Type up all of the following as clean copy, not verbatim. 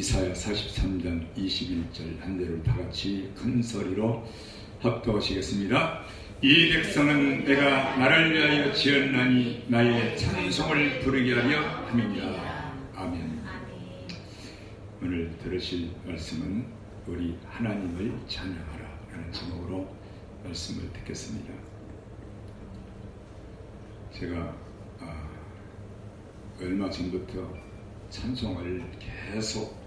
이사야 43장 21절 한 대를 다 같이 큰 소리로 합독하시겠습니다. 이 백성은 내가 나를 위하여 지었나니 나의 찬송을 부르게 하려 함이니라. 아멘. 오늘 들으실 말씀은 우리 하나님을 찬양하라 라는 제목으로 말씀을 듣겠습니다. 제가 얼마 전부터 찬송을 계속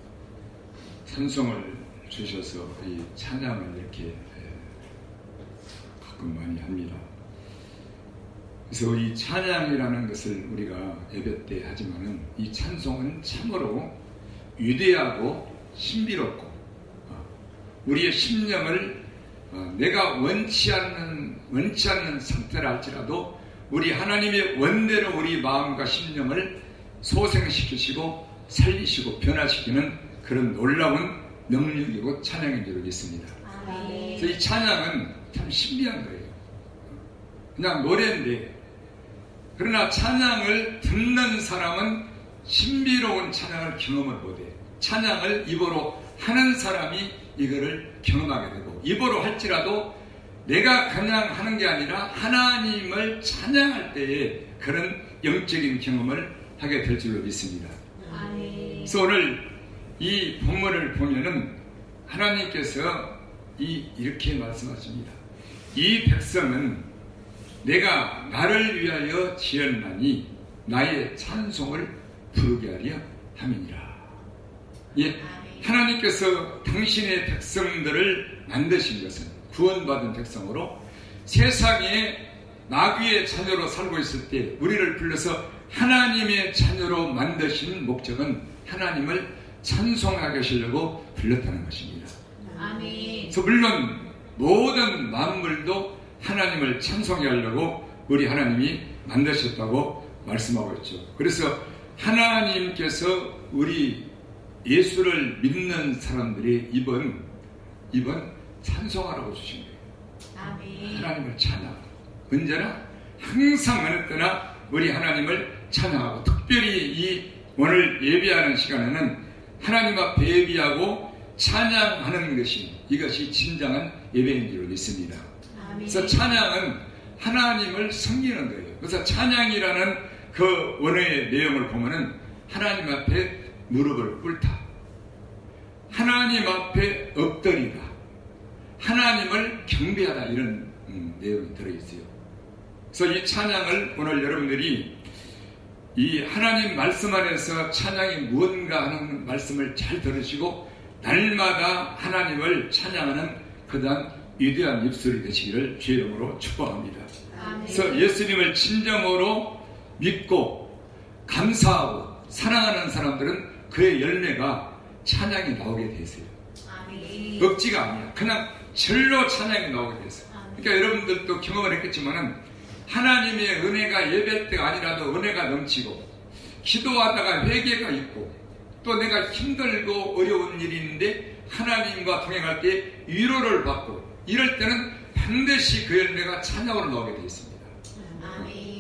찬송을 주셔서 이 찬양을 이렇게 가끔 많이 합니다. 그래서 이 찬양이라는 것을 우리가 예배 때 하지만은 이 찬송은 참으로 위대하고 신비롭고 우리의 심령을 내가 원치 않는 상태라 할지라도 우리 하나님의 원대로 우리 마음과 심령을 소생시키시고 살리시고 변화시키는 그런 놀라운 능력이고 찬양인 줄 믿습니다. 그래서 이 찬양은 참 신비한 거예요. 그냥 노래인데, 그러나 찬양을 듣는 사람은 신비로운 찬양을 경험을 못해. 찬양을 입으로 하는 사람이 이거를 경험하게 되고, 입으로 할지라도 내가 그냥 하는 게 아니라 하나님을 찬양할 때에 그런 영적인 경험을 하게 될 줄로 믿습니다. 그래서 오늘 이 본문을 보면은 하나님께서 이렇게 말씀하십니다. 이 백성은 내가 나를 위하여 지었나니 나의 찬송을 부르게 하려 함이니라. 예, 하나님께서 당신의 백성들을 만드신 것은 구원받은 백성으로 세상에 마귀의 자녀로 살고 있을 때 우리를 불러서 하나님의 자녀로 만드신 목적은 하나님을 찬송하게 하시려고 불렀다는 것입니다. 그래서 물론 모든 만물도 하나님을 찬송해 하려고 우리 하나님이 만드셨다고 말씀하고 있죠. 그래서 하나님께서 우리 예수를 믿는 사람들이 이번 찬송하라고 주신 거예요. 하나님을 찬양하고 언제나 항상 어느 때나 우리 하나님을 찬양하고 특별히 이 오늘 예배하는 시간에는 하나님 앞에 예배하고 찬양하는 이것이 진정한 예배인 줄 믿습니다. 그래서 찬양은 하나님을 섬기는 거예요. 그래서 찬양이라는 그 원어의 내용을 보면은 하나님 앞에 무릎을 꿇다, 하나님 앞에 엎드리다, 하나님을 경배하다, 이런 내용이 들어있어요. 그래서 이 찬양을 오늘 여러분들이 이 하나님 말씀 안에서 찬양이 무언가 하는 말씀을 잘 들으시고 날마다 하나님을 찬양하는 그다음 위대한 입술이 되시기를 주의 이름으로 축복합니다. 그래서 예수님을 진정으로 믿고 감사하고 사랑하는 사람들은 그의 열매가 찬양이 나오게 돼 있어요. 억지가 아니야. 그냥 절로 찬양이 나오게 돼 있어요. 그러니까 여러분들도 경험을 했겠지만은 하나님의 은혜가 예배 때가 아니라도 은혜가 넘치고 기도하다가 회개가 있고 또 내가 힘들고 어려운 일이 있는데 하나님과 동행할 때 위로를 받고 이럴 때는 반드시 그 열매가 찬양으로 나오게 되어 있습니다.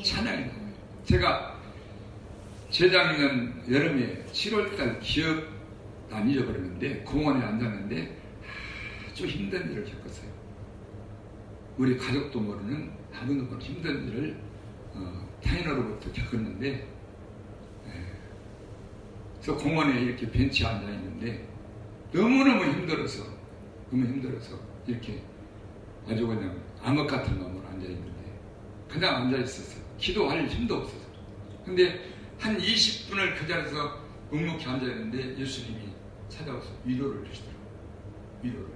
찬양이 나와요. 제가 재작년 여름에 7월달 기억 안 잊어버렸는데 공원에 앉았는데 아주 힘든 일을 겪었어요. 우리 가족도 모르는 아무도 모르는 힘든 일을 타인으로부터 겪었는데, 그래서 공원에 이렇게 벤치에 앉아있는데 너무너무 힘들어서 이렇게 아주 그냥 암흑 같은 마음으로 앉아있는데 그냥 앉아있었어요. 기도할 힘도 없어서. 근데 한 20분을 그 자리에서 묵묵히 앉아있는데 예수님이 찾아와서 위로를 주시더라고요. 위로를.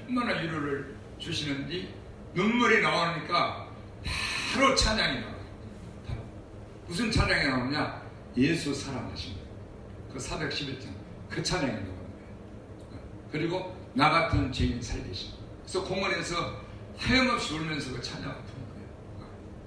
얼마나 위로를 주시는지 눈물이 나오니까 바로 찬양이 나와요. 바로. 무슨 찬양이 나오냐? 예수 사랑하신 거예요. 그 411장 그 찬양이 나오는 거예요. 그리고 나 같은 죄인 살리신 거예요. 그래서 공원에서 하염없이 울면서 그 찬양을 부르는 거예요.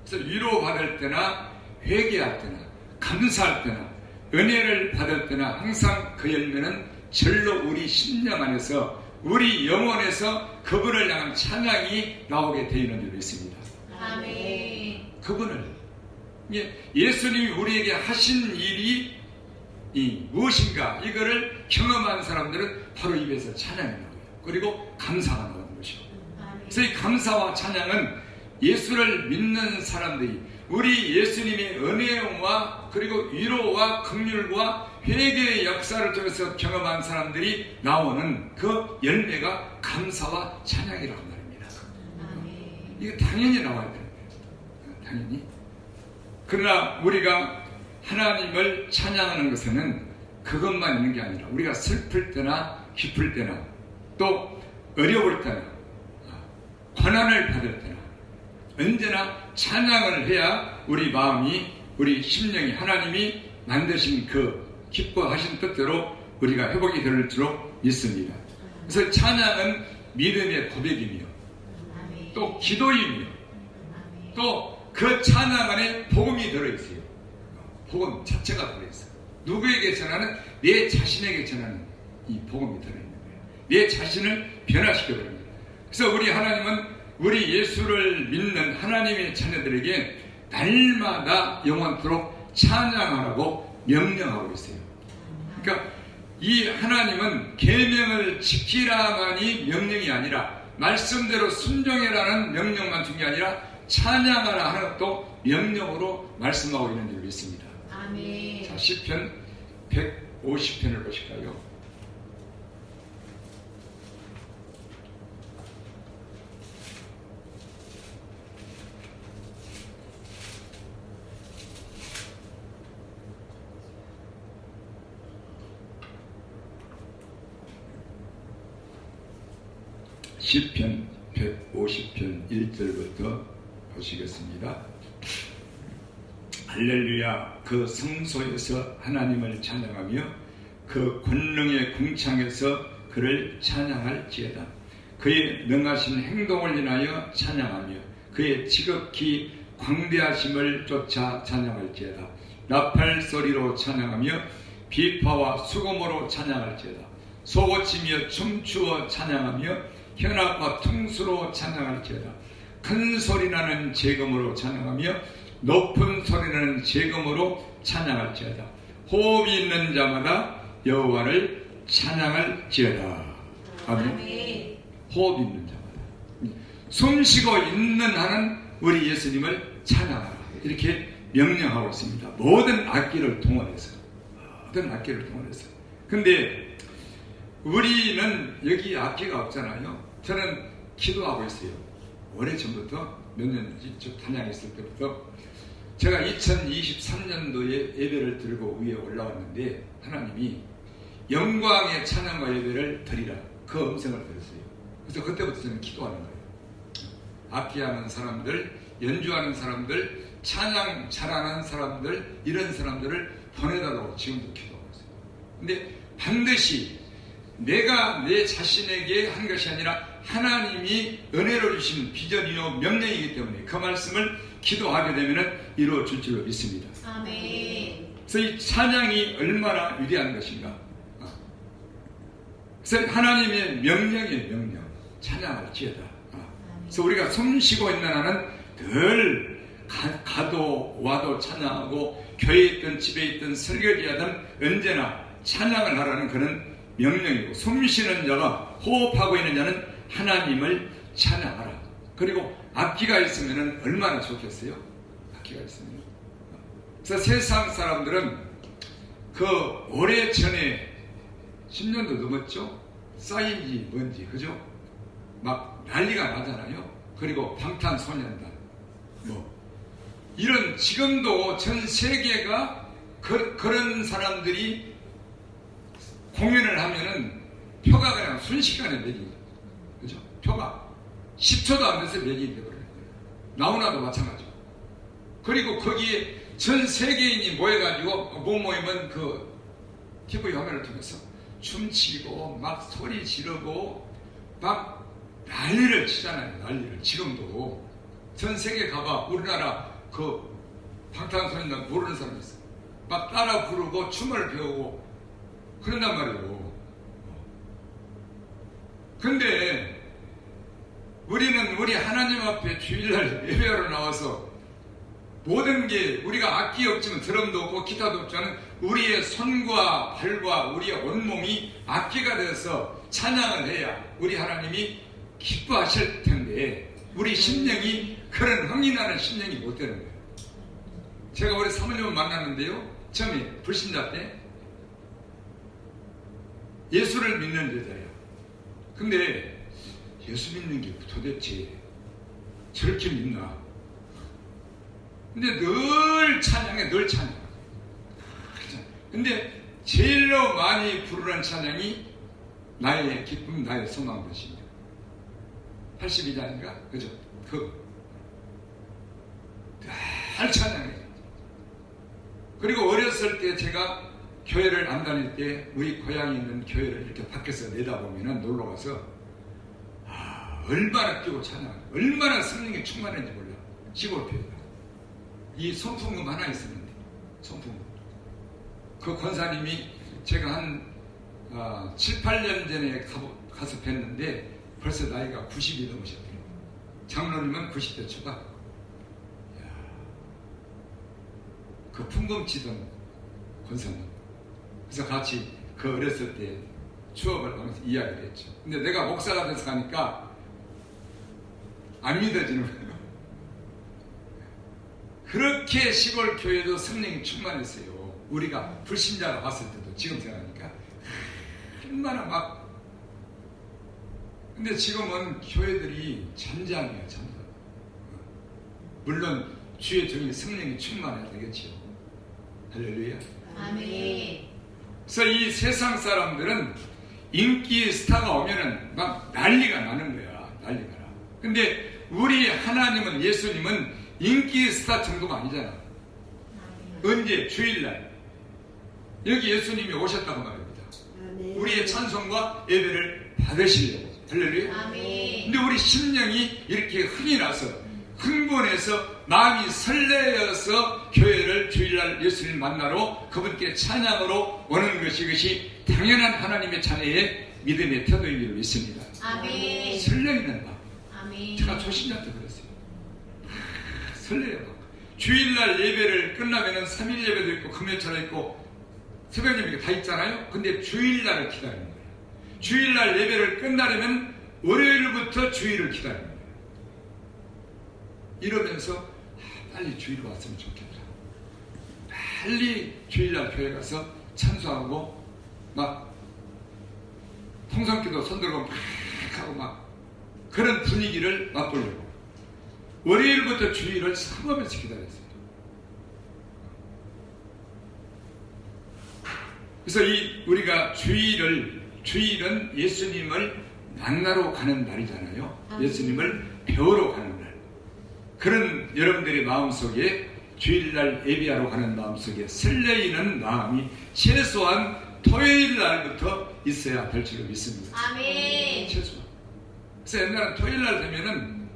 그래서 위로받을 때나 회개할 때나 감사할 때나 은혜를 받을 때나 항상 그 열매는 절로 우리 심령 안에서 우리 영혼에서 그분을 향한 찬양이 나오게 되어 있는 줄 믿습니다. 아멘. 그분을 예수님이 우리에게 하신 일이 이 무엇인가 이거를 경험한 사람들은 바로 입에서 찬양이 나와요. 그리고 감사가 나오는 것이고. 그래서 이 감사와 찬양은 예수를 믿는 사람들이 우리 예수님의 은혜와 그리고 위로와 긍휼과 회개의 역사를 통해서 경험한 사람들이 나오는 그 열매가 감사와 찬양이라고 말입니다. 이거 당연히 나와야 됩니다. 당연히. 그러나 우리가 하나님을 찬양하는 것은 그것만 있는 게 아니라 우리가 슬플 때나 기쁠 때나 또 어려울 때나 고난을 받을 때나 언제나 찬양을 해야 우리 마음이 우리 심령이 하나님이 만드신 그 기뻐하신 뜻대로 우리가 회복이 될 줄로 믿습니다. 그래서 찬양은 믿음의 고백이며 또 기도이며 또 그 찬양 안에 복음이 들어있어요. 복음 자체가 들어있어요. 누구에게 전하는? 내 자신에게 전하는 이 복음이 들어있는 거예요. 내 자신을 변화시켜버립니다. 그래서 우리 하나님은 우리 예수를 믿는 하나님의 자녀들에게 날마다 영원토록 찬양하라고 명령하고 있어요. 그러니까 이 하나님은 계명을 지키라만이 명령이 아니라 말씀대로 순종해라는 명령만 준 게 아니라 찬양하라 하는 것도 명령으로 말씀하고 있는 줄 믿습니다. 아멘. 자, 시편 150편을 보실까요? 시편 150편 1절부터 보시겠습니다. 할렐루야. 그 성소에서 하나님을 찬양하며 그 권능의 궁창에서 그를 찬양할지어다. 그의 능하신 행동을 인하여 찬양하며 그의 지극히 광대하심을 쫓아 찬양할지어다. 나팔 소리로 찬양하며 비파와 수금으로 찬양할지어다. 소고치며 춤추어 찬양하며 현악과 퉁수로 찬양할지어다. 큰 소리나는 제금으로 찬양하며 높은 소리나는 제금으로 찬양할지어다. 호흡이 있는 자마다 여호와를 찬양할지어다. 아멘. 호흡이 있는 자마다 숨쉬고 있는 한은 우리 예수님을 찬양하라 이렇게 명령하고 있습니다. 모든 악기를 동원해서 근데 우리는 여기 악기가 없잖아요. 저는 기도하고 있어요. 오래전부터 몇 년지 단양했을 때부터 제가 2023년도에 예배를 드리고 위에 올라왔는데 하나님이 영광의 찬양과 예배를 드리라 그 음성을 들었어요. 그래서 그때부터 저는 기도하는 거예요. 악기하는 사람들, 연주하는 사람들, 찬양 잘하는 사람들 이런 사람들을 보내달라고 지금도 기도하고 있어요. 근데 반드시 내가 내 자신에게 한 것이 아니라 하나님이 은혜로 주신 비전이요 명령이기 때문에 그 말씀을 기도하게 되면 이루어질 줄로 믿습니다. 아멘. 그래서 이 찬양이 얼마나 위대한 것인가. 그래서 하나님의 명령이에요. 명령. 찬양할지어다. 그래서 우리가 숨쉬고 있는 한은 늘 가도 와도 찬양하고 교회에 있든 집에 있든 설교지하든 언제나 찬양을 하라는 그런 명령이고 숨쉬는 자가 호흡하고 있는 자는 하나님을 찬양하라. 그리고 악기가 있으면 얼마나 좋겠어요? 악기가 있으면. 그래서 세상 사람들은 그 오래전에 10년도 넘었죠? 싸인지 뭔지 그죠? 막 난리가 나잖아요. 그리고 방탄소년단 이런 지금도 전 세계가 그런 사람들이 공연을 하면은 표가 그냥 순식간에 매기 그죠? 표가 10초도 안 돼서 매기 되버려요. 나훈아도 마찬가지고. 그리고 거기에 전 세계인이 모여가지고 모이면 그 TV 화면을 통해서 춤추고 막 소리 지르고 막 난리를 치잖아요. 난리를. 지금도 전 세계 가봐 우리나라 그 방탄소년단 모르는 사람이 있어. 막 따라 부르고 춤을 배우고 그런단 말이에요. 근데 우리는 우리 하나님 앞에 주일날 예배하러 나와서 모든 게 우리가 악기 없지만 드럼도 없고 기타도 없지만 우리의 손과 발과 우리의 온몸이 악기가 되어서 찬양을 해야 우리 하나님이 기뻐하실 텐데 우리 심령이 그런 흥이 나는 심령이 못 되는 거예요. 제가 우리 사모님을 만났는데요, 처음에 불신자 때 예수를 믿는 여자예요. 근데 예수 믿는 게 도대체 저렇게 믿나? 근데 늘 찬양해, 늘 찬양. 근데 제일로 많이 부르는 찬양이 나의 기쁨, 나의 소망 되십니다. 82장인가? 그죠? 늘 찬양해. 그리고 어렸을 때 제가 교회를 안 다닐 때 우리 고향에 있는 교회를 이렇게 밖에서 내다보면 놀러 가서 얼마나 뛰고 찬양, 얼마나 성령이 충만한지 몰라. 시골 교회가. 이 손풍금 하나 있었는데, 손풍금. 그 권사님이 제가 한 7, 8년 전에 가서 뵀는데 벌써 나이가 90이 넘으셨더라고요. 장로님은 90대 초반. 그 풍금 치던 권사님. 그래서 같이 그 어렸을 때 추억을 하면서 이야기를 했죠. 근데 내가 목사가 돼서 가니까 안 믿어지는 거예요. 그렇게 시골 교회도 성령이 충만했어요. 우리가 불신자가 봤을 때도 지금 생각하니까 얼마나 막. 근데 지금은 교회들이 잠잠해요, 잠잠. 물론 주의 종이 성령이 충만해야 되겠지요. 할렐루야. 아멘. 그래서 이 세상 사람들은 인기 스타가 오면은 막 난리가 나는 거야. 난리가 나. 근데 우리 하나님은, 예수님은 인기 스타 정도가 아니잖아. 언제? 주일날. 여기 예수님이 오셨다고 말입니다. 우리의 찬송과 예배를 받으시려고. 할렐루야. 아멘. 근데 우리 심령이 이렇게 흥이 나서, 흥분해서, 마음이 설레어서 교회를 주일날 예수님 만나러 그분께 찬양으로 오는 것이, 이것이 당연한 하나님의 자녀의 믿음의 태도인 줄 믿습니다. 아멘. 설레는 마음. 아멘. 제가 초신자 때 그랬어요. 설레요. 주일날 예배를 끝나면은 3일 예배도 있고 금요철도 있고 새벽 예배가 다 있잖아요. 근데 주일날을 기다리는 거예요. 주일날 예배를 끝나려면 월요일부터 주일을 기다리는 거예요. 이러면서 빨리 주일 왔으면 좋겠다. 빨리 주일날 교회 가서 찬송하고 막 통성기도 손들고 막 하고 막 그런 분위기를 맛보려고 월요일부터 주일을 사모하면서 기다렸어요. 그래서 우리가 주일은 예수님을 만나러 가는 날이잖아요. 예수님을 배우러 가는 날. 그런 여러분들의 마음속에 주일날 예배하러 가는 마음속에 설레이는 마음이 최소한 토요일 날부터 있어야 될 줄로 믿습니다. 아멘. 최소한. 그래서 옛날에 토요일 날 되면은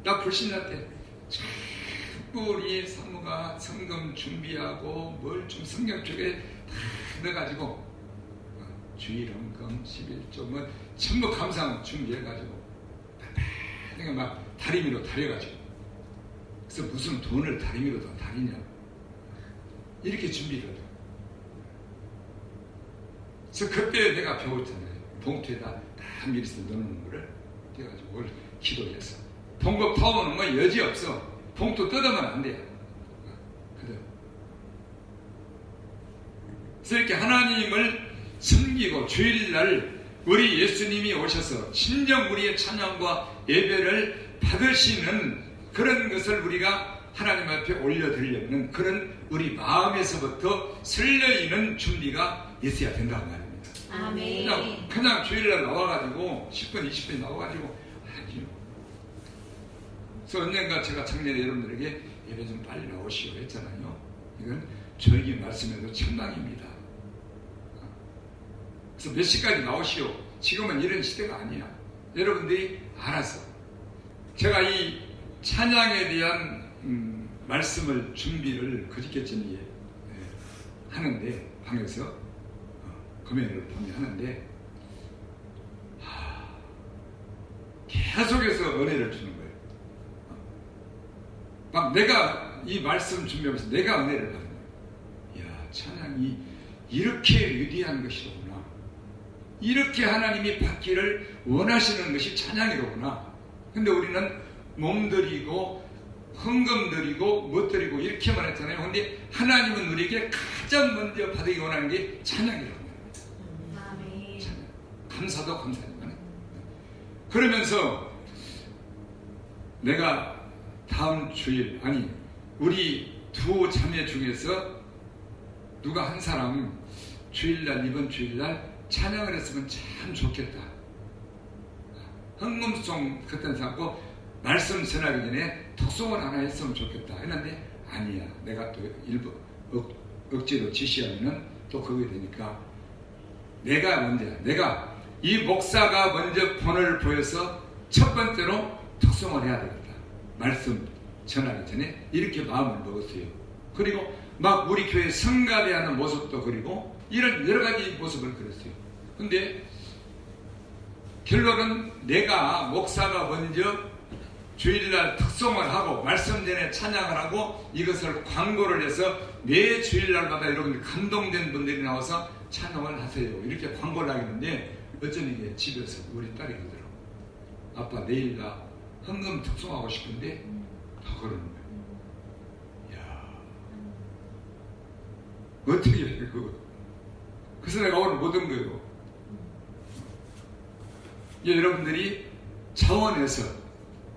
나 불신자 때 자꾸 우리 사모가 성금 준비하고 뭘 좀 성경 쪽에 다 넣어가지고 주일헌금 11조 뭐 전부 감상 준비해가지고 막 다리미로 다려가지고 그래서 무슨 돈을 다리미로 더 다리냐 이렇게 준비를 하죠. 그래서 그때 내가 배웠잖아요. 봉투에다 다 미리서 넣는 거를 그래가지고 뭘 기도해서 봉급 타오는 뭐 여지 없어. 봉투 뜯으면 안 돼요. 그래요. 그래서 이렇게 하나님을 섬기고 주일날 우리 예수님이 오셔서 진정 우리의 찬양과 예배를 받으시는 그런 것을 우리가 하나님 앞에 올려드리려는 그런 우리 마음에서부터 설레이는 준비가 있어야 된다는 말입니다. 아멘. 그냥 주일날 나와가지고 10분, 20분 나와가지고 아니요. 그래서 언젠가 제가 작년에 여러분들에게 예배 좀 빨리 나오시오 했잖아요. 이건 저에게 말씀해도 천당입니다. 그래서 몇 시까지 나오시오. 지금은 이런 시대가 아니야. 여러분들이 알아서 제가 이 찬양에 대한 말씀을 준비를 그저께쯤에 하는데 방에서 금요일을 밤에 하는데 계속해서 은혜를 주는 거예요. 막 내가 이 말씀 준비하면서 내가 은혜를 받는 거예요. 이야, 찬양이 이렇게 위대한 것이로구나. 이렇게 하나님이 받기를 원하시는 것이 찬양이로구나. 근데 우리는 몸들이고 헌금들이고 멋들이고 이렇게만 했잖아요. 근데 하나님은 우리에게 가장 먼저 받기 원하는 게 찬양이라고. 아멘. 찬양. 감사도 감사지만. 그러면서 내가 다음 주일, 아니 우리 두 자매 중에서 누가 한 사람 주일날, 이번 주일날 찬양을 했으면 참 좋겠다. 헌금송 그때는 삼고 말씀 전하기 전에 독송을 하나 했으면 좋겠다 했는데, 아니야, 내가 또 일부 억지로 지시하면은 또 그게 되니까 내가 이 목사가 먼저 본을 보여서 첫 번째로 독송을 해야 되겠다. 말씀 전하기 전에 이렇게 마음을 먹었어요. 그리고 막 우리 교회 성가대하는 모습도 그리고 이런 여러 가지 모습을 그렸어요. 근데 결론은 내가 목사가 먼저 주일날 특송을 하고 말씀 전에 찬양을 하고 이것을 광고를 해서 매 주일날마다 여러분들 감동된 분들이 나와서 찬양을 하세요. 이렇게 광고를 하겠는데 어쩐 이게 집에서 우리 딸이 그러더라고. 아빠 내일 나 헌금 특송하고 싶은데 다 그러는 거야. 이야, 어떻게 해 그거. 그래서 내가 오늘 못 온 거예요. 여러분들이 자원해서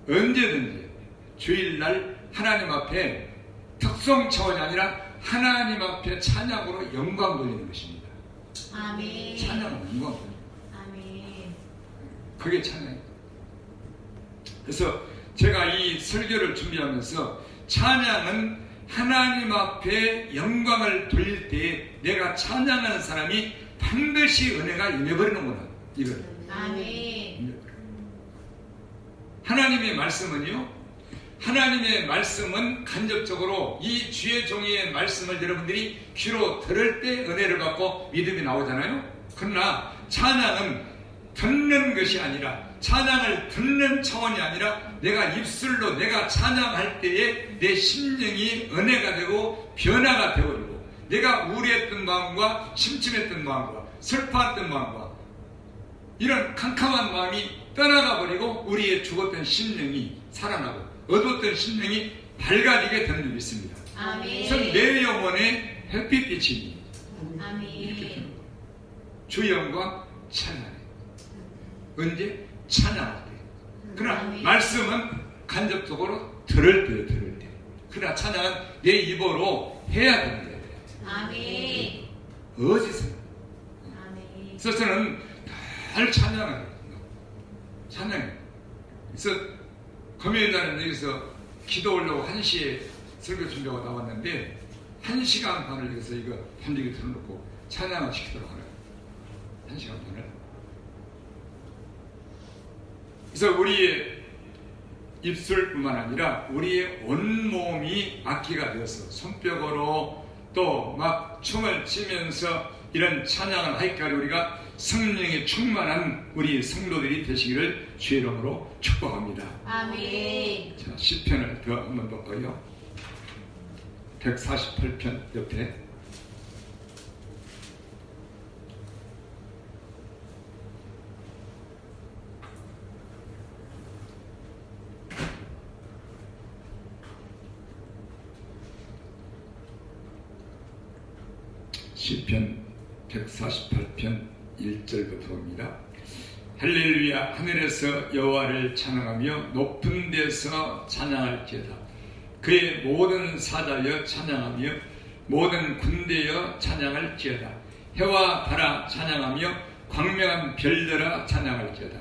언제든지 주일날 하나님 앞에 특송 차원이 아니라 하나님 앞에 찬양으로 영광 돌리는 것입니다. 아멘. 찬양은 영광 돌리는. 아멘. 그게 찬양이에요. 그래서 제가 이 설교를 준비하면서 찬양은 하나님 앞에 영광을 돌릴 때 내가 찬양하는 사람이 반드시 은혜가 임해버리는구나. 이걸. 아멘. 하나님의 말씀은요, 하나님의 말씀은 간접적으로 이 주의 종의 말씀을 여러분들이 귀로 들을 때 은혜를 받고 믿음이 나오잖아요. 그러나 찬양은 듣는 것이 아니라, 찬양을 듣는 차원이 아니라 내가 입술로 내가 찬양할 때에 내 심령이 은혜가 되고 변화가 되어버리고, 내가 우울했던 마음과 심심했던 마음과 슬퍼했던 마음과 이런 캄캄한 마음이 떠나가 버리고 우리의 죽었던 심령이 살아나고 어두웠던 심령이 밝아지게 되는 일이 있습니다. 아멘. 그래서 내 영혼에 햇빛빛이 아멘. 이렇게 되는 거예요. 주 영광 찬양해. 언제? 찬양할 때. 그러나 아멘. 말씀은 간접적으로 들을 때. 그러나 찬양은 내 입으로 해야 됩니다. 아멘. 어디서? 아멘. 그래서 저는 늘 찬양해요. 찬양해. 그래서 금요일날은 여기서 기도 오려고 1시에 설교 준비하고 나왔는데 1시간 반을 여기서 이거 밤새기 틀어놓고 찬양을 시키도록 하네요. 1시간 반을. 그래서 우리의 입술뿐만 아니라 우리의 온몸이 악기가 되어서 손뼉으로 또 막 춤을 추면서 이런 찬양을 하기까지 우리가 성령에 충만한 우리 성도들이 되시기를 주의 이름으로 축복합니다. 아멘. 자, 시편을 더 한번 볼까요? 148편 옆에 시편 148편 1절부터 봅니다. 할렐루야, 하늘에서 여호와를 찬양하며 높은 데서 찬양할지어다. 그의 모든 사자여 찬양하며 모든 군대여 찬양할지어다. 해와 달아 찬양하며 광명한 별들아 찬양할지어다.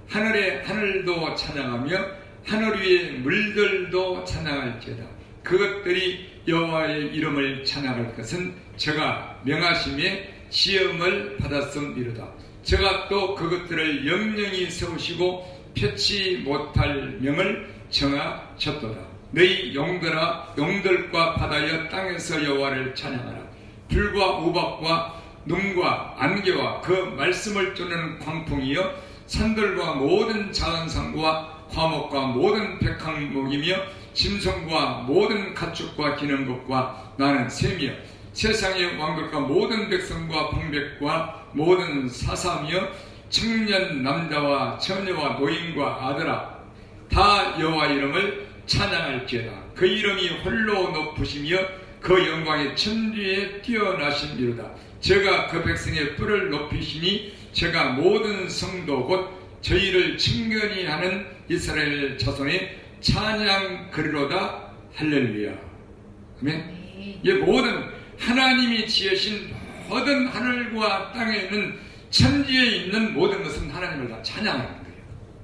하늘의 하늘도 찬양하며 하늘 위의 물들도 찬양할지어다. 그것들이 여호와의 이름을 찬양할 것은 저가 명하심에 시험을 받았음이로다. 저가 또 그것들을 영영히 세우시고 펴지 못할 명을 정하셨도다. 너희 용들아, 용들과 바다여 땅에서 여호와를 찬양하라. 불과 우박과 눈과 안개와 그 말씀을 쫓는 광풍이여 산들과 모든 작은 산과 과목과 모든 백항목이며 짐승과 모든 가축과 기는 것과 나는 셈이여 세상의 왕국과 모든 백성과 방백과 모든 사사며 청년 남자와 처녀와 노인과 아들아 다 여호와 이름을 찬양할지어다. 그 이름이 홀로 높으시며 그 영광의 천지에 뛰어나심이로다. 제가 그 백성의 뿔을 높이시니 제가 모든 성도 곧 저희를 친근히 하는 이스라엘 자손의 찬양 그리로다. 할렐루야. 아멘. 이 모든 하나님이 지으신 모든 하늘과 땅에 있는 천지에 있는 모든 것은 하나님을 다 찬양하는 거예요.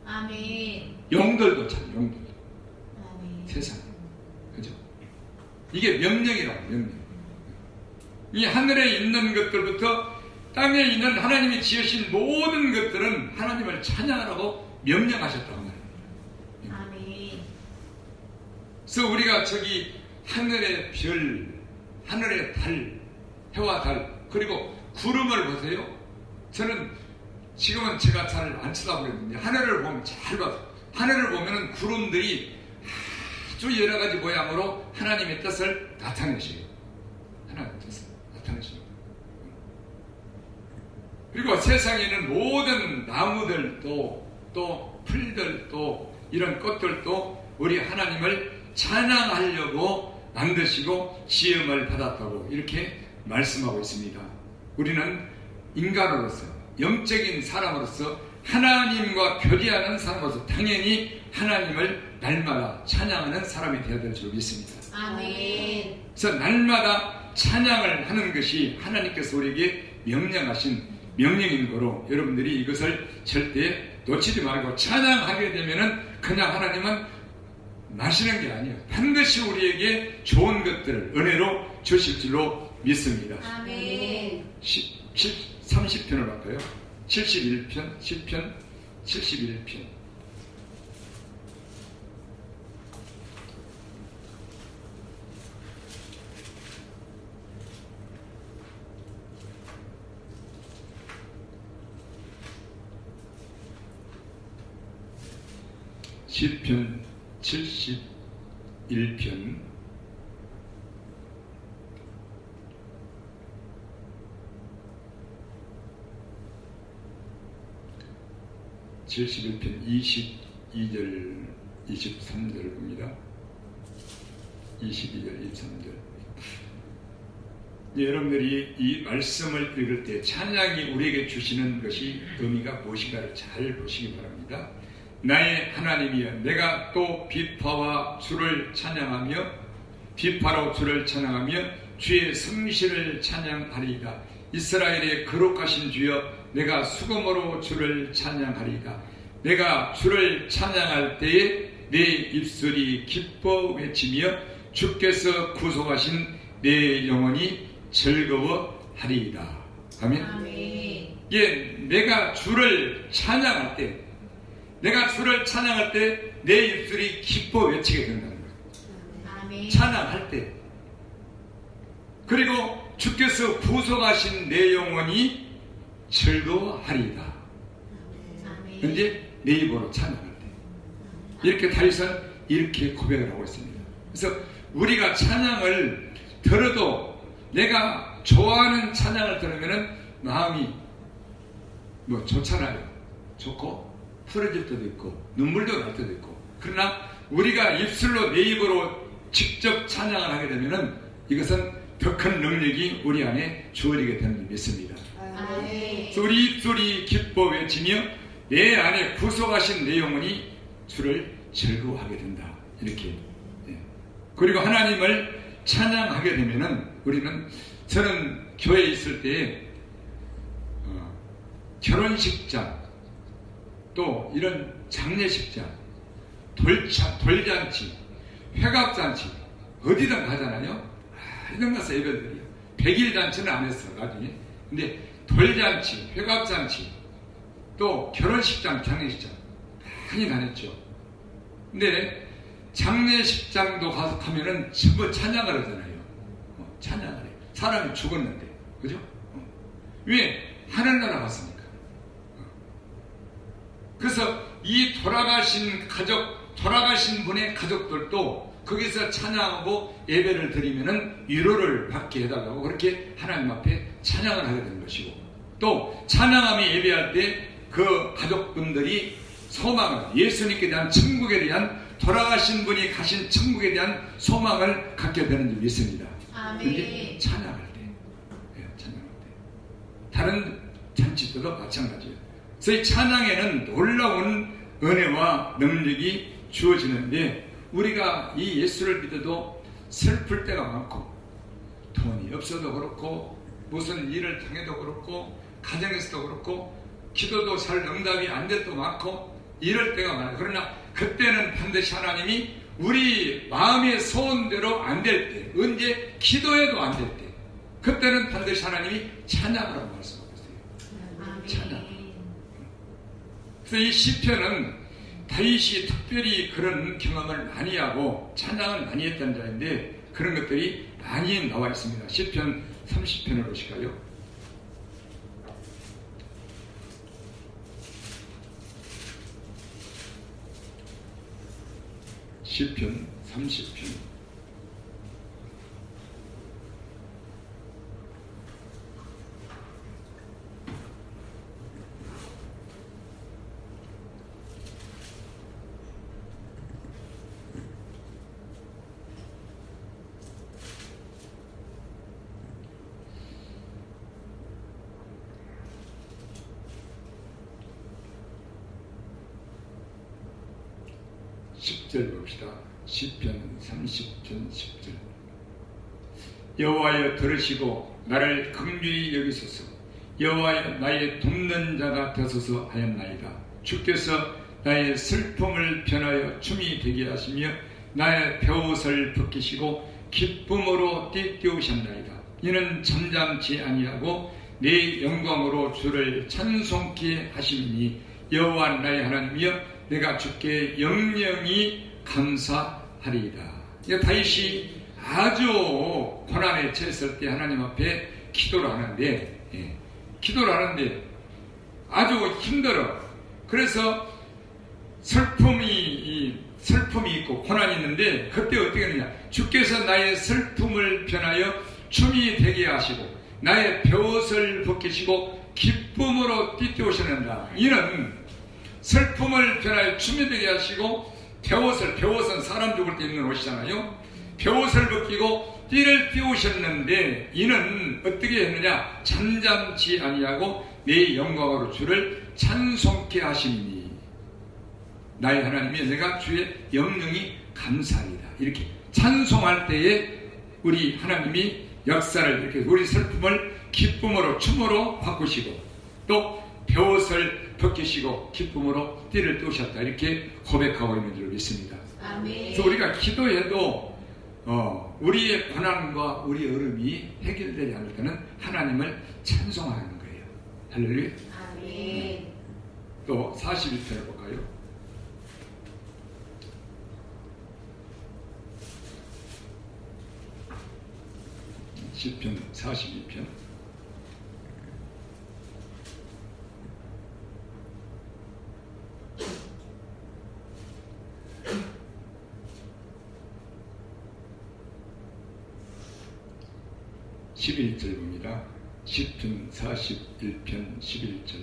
아멘. 영들도 찬양, 영들도. 아멘. 세상. 그죠? 이게 명령이라고, 명령. 이 하늘에 있는 것들부터 땅에 있는 하나님이 지으신 모든 것들은 하나님을 찬양하라고 명령하셨다고 말합니다. 아멘. 그래서 우리가 저기 하늘의 별, 하늘의 달, 해와 달, 그리고 구름을 보세요. 저는 지금은 제가 잘 안 쳐다보겠는데 하늘을 보면 잘 봐요. 하늘을 보면은 구름들이 아주 여러 가지 모양으로 하나님의 뜻을 나타내셔요. 하나님의 뜻을 나타내셔요. 그리고 세상에 있는 모든 나무들도 또 풀들도 이런 꽃들도 우리 하나님을 찬양하려고 만드시고 시험을 받았다고 이렇게 말씀하고 있습니다. 우리는 인간으로서 영적인 사람으로서 하나님과 교제하는 사람으로서 당연히 하나님을 날마다 찬양하는 사람이 되어야 될 줄 믿습니다. 아멘. 그래서 날마다 찬양을 하는 것이 하나님께서 우리에게 명령하신 명령인 거로 여러분들이 이것을 절대 놓치지 말고 찬양하게 되면은 그냥 하나님은 마시는 게 아니에요. 반드시 우리에게 좋은 것들을 은혜로 주실 줄로 믿습니다. 아멘. 30편을 할까요? 71편, 10편, 71편. 시편 71편 71편 22절 23절을 봅니다. 22절 23절. 여러분들이 이 말씀을 읽을 때 찬양이 우리에게 주시는 것이 의미가 무엇인가를 잘 보시기 바랍니다. 나의 하나님이여, 내가 또 비파와 주를 찬양하며 비파로 주를 찬양하며 주의 성실을 찬양하리이다. 이스라엘의 거룩하신 주여, 내가 수금으로 주를 찬양하리이다. 내가 주를 찬양할 때에 내 입술이 기뻐 외치며 주께서 구속하신 내 영혼이 즐거워하리이다. 아멘. 아멘. 예, 내가 주를 찬양할 때, 내가 주를 찬양할 때 내 입술이 기뻐 외치게 된다는 거예요. 아멘. 찬양할 때. 그리고 주께서 구속하신 내 영혼이 즐거워하리이다. 아멘. 이제 내 입으로 찬양할 때. 이렇게 다윗은 이렇게 고백을 하고 있습니다. 그래서 우리가 찬양을 들어도 내가 좋아하는 찬양을 들으면 마음이 뭐 좋잖아요. 좋고 풀어질 때도 있고 눈물도 날 때도 있고. 그러나 우리가 입술로 내 입으로 직접 찬양을 하게 되면 이것은 더 큰 능력이 우리 안에 주어지게 되는 줄 믿습니다. 아멘. 그래서 우리 입술이 기뻐 외치며 내 안에 구속하신 내 영혼이 주를 즐거워하게 된다. 이렇게. 그리고 하나님을 찬양하게 되면은 우리는, 저는 교회에 있을 때 결혼식장 또 이런 장례식장, 돌잔치, 회갑잔치 어디든 가잖아요. 이런 가서 예배드려요. 100일 잔치는 안 했어 나중에. 근데 돌잔치, 회갑잔치, 또 결혼식장, 장례식장 많이 다녔죠. 근데 장례식장도 가서 가면은 전부 찬양을 하잖아요. 찬양을 해요. 사람이 죽었는데, 그죠? 왜? 하늘나라 갔으니까. 그래서 이 돌아가신 가족, 돌아가신 분의 가족들도 거기서 찬양하고 예배를 드리면은 위로를 받게 해달라고 그렇게 하나님 앞에 찬양을 하게 되는 것이고, 또 찬양하며 예배할 때 그 가족분들이 소망을, 예수님께 대한 천국에 대한, 돌아가신 분이 가신 천국에 대한 소망을 갖게 되는 줄 믿습니다. 그게 찬양할 때, 찬양할 때. 다른 잔치 때도 마찬가지예요. 그래서 이 찬양에는 놀라운 은혜와 능력이 주어지는데, 우리가 이 예수를 믿어도 슬플 때가 많고, 돈이 없어도 그렇고, 무슨 일을 당해도 그렇고, 가정에서도 그렇고, 기도도 잘 응답이 안 될 때도 많고, 이럴 때가 많아요. 그러나 그때는 반드시 하나님이 우리 마음의 소원대로 안 될 때, 언제 기도해도 안 될 때, 그때는 반드시 하나님이 찬양하라고 말씀하고 있어요. 찬양. 그래서 이 시편은 다윗이 특별히 그런 경험을 많이 하고 찬양을 많이 했던 자인데, 그런 것들이 많이 나와 있습니다. 시편 30편을 보실까요? 시편 30편. 절 봅시다. 시편 30편 10절. 여호와여 들으시고 나를 긍휼히 여기소서. 여호와여 나의 돕는 자가 되소서 하였나이다. 주께서 나의 슬픔을 변하여 춤이 되게 하시며 나의 벼옷을 벗기시고 기쁨으로 띠띠우셨나이다. 이는 잠잠치 아니하고 내 영광으로 주를 찬송케 하시니 여호와 나의 하나님이여 내가 주께 영영이 감사하리이다. 다윗이 아주 고난에 처했을 때 하나님 앞에 기도를 하는데, 기도를 하는데 아주 힘들어. 그래서 슬픔이 있고 고난이 있는데, 그때 어떻게 하느냐? 주께서 나의 슬픔을 변하여 춤이 되게 하시고 나의 벼옷을 벗기시고 기쁨으로 띠띠우시는다. 이는 슬픔을 변하여 춤이 되게 하시고 벼옷은 사람 죽을 때 입는 옷이잖아요. 벼옷을 벗기고 띠를 띄우셨는데, 이는 어떻게 했느냐? 잠잠치 아니하고 내 영광으로 주를 찬송케 하시니 나의 하나님이 내가 주의 영영이 감사하리다. 이렇게 찬송할 때에 우리 하나님이 역사를, 이렇게 우리 슬픔을 기쁨으로 춤으로 바꾸시고 또 벼옷을 벗기시고 기쁨으로 띠를 띄우셨다. 이렇게 고백하고 있는 줄 믿습니다. 아멘. 그래서 우리가 기도해도 우리의 고난과 우리의 어려움이 해결되지 않을 때는 하나님을 찬송하는 거예요. 할렐루야. 아멘. 또 41편을 볼까요? 시편 42편. (11절) 봅니다. 시편 41편 11절.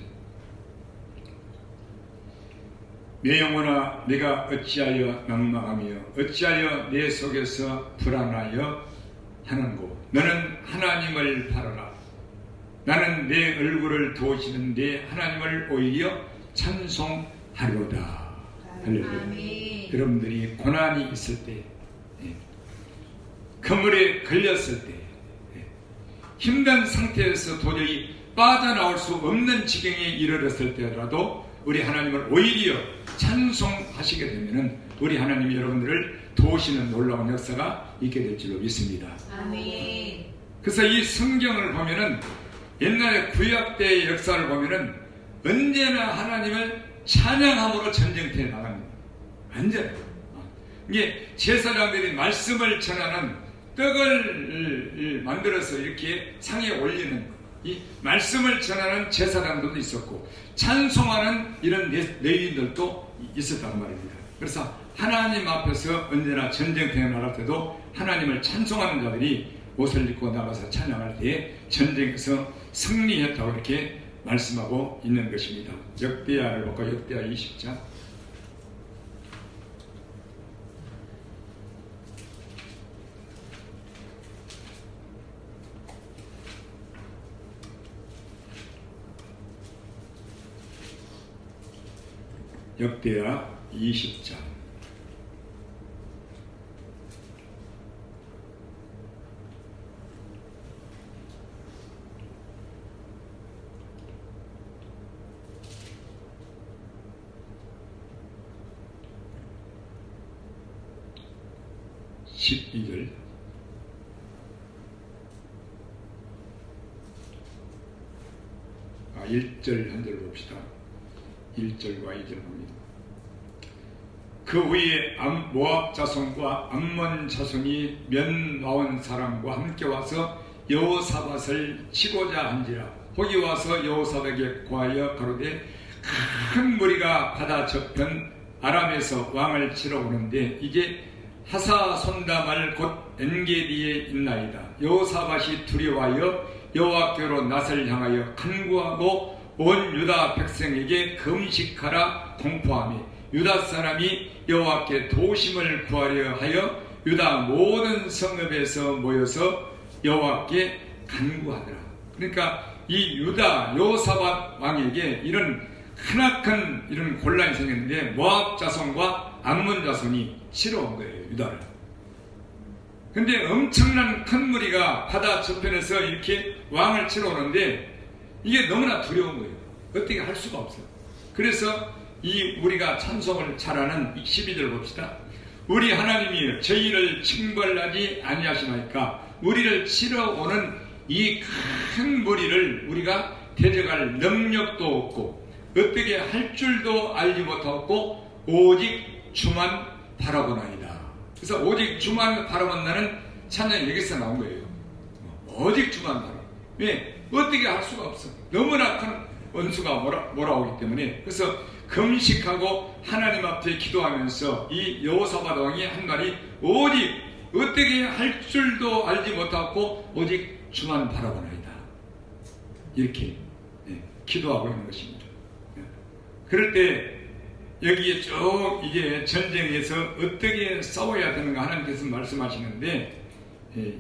내 영혼아 내가 어찌하여 낭망하며 어찌하여 내 속에서 불안하여 하는고. 너는 하나님을 바라라. 나는 내 얼굴을 도우시는 내 하나님을 오히려 찬송하리로다. 할렐루야. 여러분들이 고난이 있을 때, 그물에 걸렸을 때, 힘든 상태에서 도저히 빠져나올 수 없는 지경에 이르렀을 때라도 우리 하나님을 오히려 찬송하시게 되면은 우리 하나님이 여러분들을 도우시는 놀라운 역사가 있게 될 줄로 믿습니다. 아멘. 그래서 이 성경을 보면은 옛날에 구약 때의 역사를 보면은 언제나 하나님을 찬양함으로 전쟁터에 나갑니다. 완전. 이게 제사장들이 말씀을 전하는 떡을 만들어서 이렇게 상에 올리는 이 말씀을 전하는 제사장들도 있었고 찬송하는 이런 레위인들도 있었단 말입니다. 그래서 하나님 앞에서 언제나 전쟁터에 나갈 때도 하나님을 찬송하는 자들이 옷을 입고 나가서 찬양할 때 전쟁에서 승리했다고 이렇게 말씀하고 있는 것입니다. 역대하를 볼까? 역대하 20장. 역대하 20장. (12절) 1절 한 절 봅시다. 1절과 2절 봅니다. 그 후에 모압 자손과 암몬 자손이 몇 나온 사람과 함께 와서 여호사밧을 치고자 한지라. 거기 와서 여호사밧에게 구하여 가로되 큰 무리가 바다 저편 아람에서 왕을 치러 오는데 이게 하사손다말 곧 엔게디에 있나이다. 여호사밧이 두려워하여 여호와께로 낯을 향하여 간구하고 온 유다 백성에게 금식하라 공포하며 유다 사람이 여호와께 도심을 구하려 하여 유다 모든 성읍에서 모여서 여호와께 간구하더라. 그러니까 이 유다 여호사밧 왕에게 이런 크나큰 이런 곤란이 생겼는데 모압 자손과 암몬 자손이 치러 온 거예요, 유다를. 근데 엄청난 큰 무리가 바다 저편에서 이렇게 왕을 치러 오는데 이게 너무나 두려운 거예요. 어떻게 할 수가 없어요. 그래서 이 우리가 찬송을 잘하는 12절 봅시다. 우리 하나님이 저희를 징벌하지 아니하시나이까. 우리를 치러 오는 이 큰 무리를 우리가 대적할 능력도 없고 어떻게 할 줄도 알지 못하고 오직 주만 바라보나이다. 그래서 오직 주만 바라본다는 찬양이 여기서 나온 거예요. 오직 주만 바라보. 왜? 어떻게 할 수가 없어. 너무나 큰 원수가 몰아오기 때문에. 그래서 금식하고 하나님 앞에 기도하면서 이 여호사밧 왕이 한 말이 오직 어떻게 할 줄도 알지 못하고 오직 주만 바라보나이다. 이렇게 기도하고 있는 것입니다. 그럴 때 여기에 쭉 이게 전쟁에서 어떻게 싸워야 되는가 하나님께서 말씀하시는데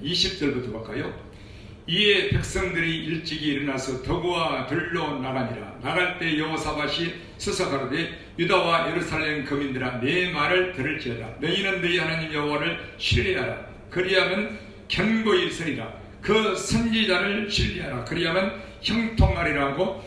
20절부터 볼까요? 이에 백성들이 일찍이 일어나서 도구와 들로 나가니라. 나갈 때 여호사밧이 서서 가로되 유다와 예루살렘 거민들아 내 말을 들을지어다. 너희는 너희 하나님 여호와를 신뢰하라. 그리하면 견고히 서리라. 그 선지자를 신뢰하라. 그리하면 형통하리라고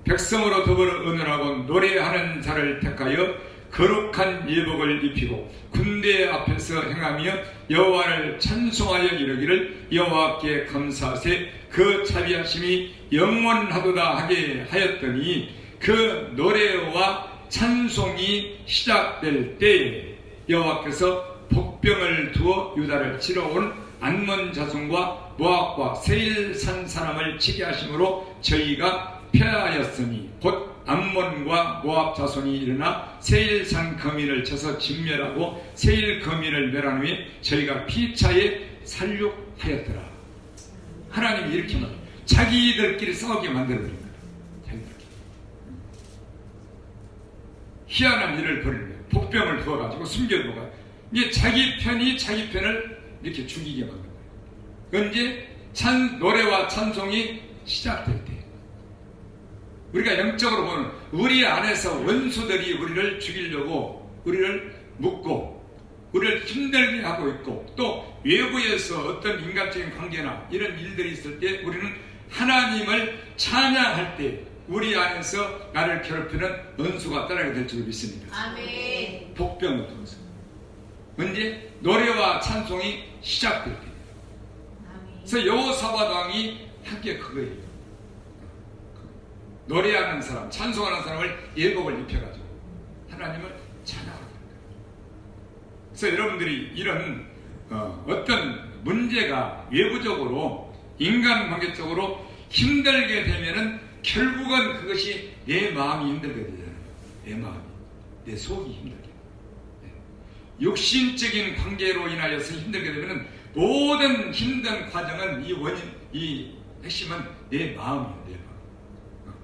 백성으로 더불어 언언하고 노래하는 자를 택하여 거룩한 예복을 입히고 군대 앞에서 행하며 여호와를 찬송하여 이르기를 여호와께 감사하세 그 자비하심이 영원하도다 하게 하였더니 그 노래와 찬송이 시작될 때에 여호와께서 복병을 두어 유다를 치러 온 암몬 자손과 모압과 세일산 사람을 치게 하심으로 저희가 패하였으니 곧 암몬과 모압 자손이 일어나 세일산 거민을 쳐서 진멸하고 세일 거민을 멸한 후에 저희가 피차에 살육하였더라. 하나님이 이렇게 말해요. 자기들끼리 싸우게 만들어버린 거예요. 자기들끼리. 희한한 일을 벌이는 거예요. 복병을 부어가지고 숨겨두고 이게 자기 편이 자기 편을 이렇게 죽이게 만든 거예요. 언제 노래와 찬송이 시작될 때 우리가 영적으로 보면 우리 안에서 원수들이 우리를 죽이려고 우리를 묶고 우리를 힘들게 하고 있고 또 외부에서 어떤 인간적인 관계나 이런 일들이 있을 때 우리는 하나님을 찬양할 때 우리 안에서 나를 괴롭히는 원수가 떠나게 될 줄 믿습니다. 아멘. 복병을 통해서 언제 노래와 찬송이 시작될 때. 그래서 여호사밧 왕이 한 게 그거예요. 노래하는 사람, 찬송하는 사람을 예복을 입혀가지고 하나님을 찬양하는 거예요. 그래서 여러분들이 이런 어떤 문제가 외부적으로 인간관계적으로 힘들게 되면은 결국은 그것이 내 마음이 힘들게 되잖아요. 내 마음이, 내 속이 힘들게. 육신적인 관계로 인하여서 힘들게 되면 모든 힘든 과정은 이 핵심은 내 마음이에요. 내 마음.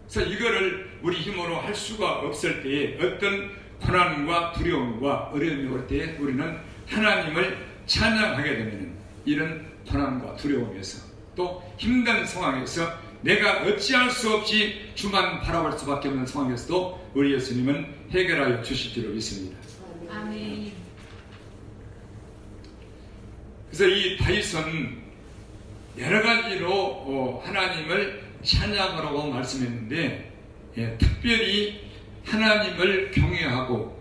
그래서 이거를 우리 힘으로 할 수가 없을 때에 어떤 고난과 두려움과 어려움이 올 때에 우리는 하나님을 찬양하게 되면 이런 고난과 두려움에서 또 힘든 상황에서 내가 어찌할 수 없이 주만 바라볼 수밖에 없는 상황에서도 우리 예수님은 해결하여 주실 줄로 믿습니다. 아멘. 그래서 이 다윗은 여러 가지로 하나님을 찬양하라고 말씀했는데 특별히 하나님을 경외하고